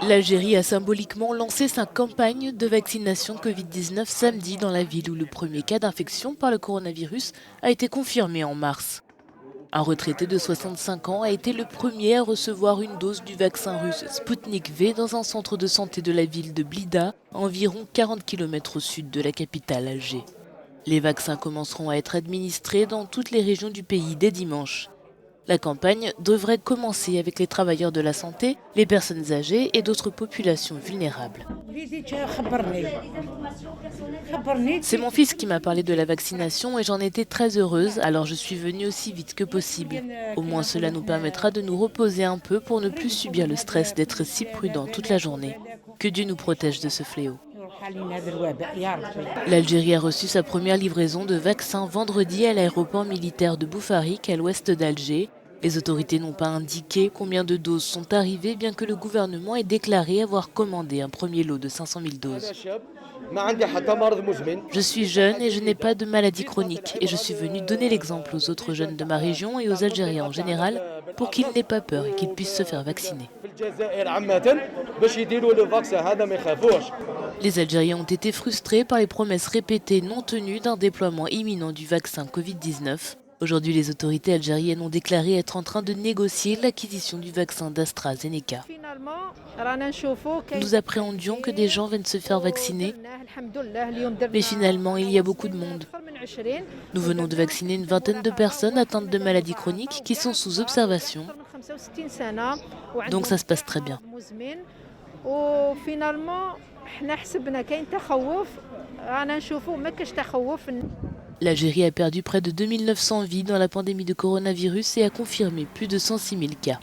L'Algérie a symboliquement lancé sa campagne de vaccination Covid-19 samedi dans la ville où le premier cas d'infection par le coronavirus a été confirmé en mars. Un retraité de 65 ans a été le premier à recevoir une dose du vaccin russe Sputnik V dans un centre de santé de la ville de Blida, à environ 40 km au sud de la capitale Alger. Les vaccins commenceront à être administrés dans toutes les régions du pays dès dimanche. La campagne devrait commencer avec les travailleurs de la santé, les personnes âgées et d'autres populations vulnérables. C'est mon fils qui m'a parlé de la vaccination et j'en étais très heureuse, alors je suis venue aussi vite que possible. Au moins cela nous permettra de nous reposer un peu pour ne plus subir le stress d'être si prudent toute la journée. Que Dieu nous protège de ce fléau. L'Algérie a reçu sa première livraison de vaccins vendredi à l'aéroport militaire de Boufarik, à l'ouest d'Alger. Les autorités n'ont pas indiqué combien de doses sont arrivées, bien que le gouvernement ait déclaré avoir commandé un premier lot de 500 000 doses. Je suis jeune et je n'ai pas de maladie chronique et je suis venu donner l'exemple aux autres jeunes de ma région et aux Algériens en général pour qu'ils n'aient pas peur et qu'ils puissent se faire vacciner. Les Algériens ont été frustrés par les promesses répétées non tenues d'un déploiement imminent du vaccin Covid-19. Aujourd'hui, les autorités algériennes ont déclaré être en train de négocier l'acquisition du vaccin d'AstraZeneca. Nous appréhendions que des gens viennent se faire vacciner, mais finalement, il y a beaucoup de monde. Nous venons de vacciner une vingtaine de personnes atteintes de maladies chroniques qui sont sous observation. Donc ça se passe très bien. L'Algérie a perdu près de 2900 vies dans la pandémie de coronavirus et a confirmé plus de 106 000 cas.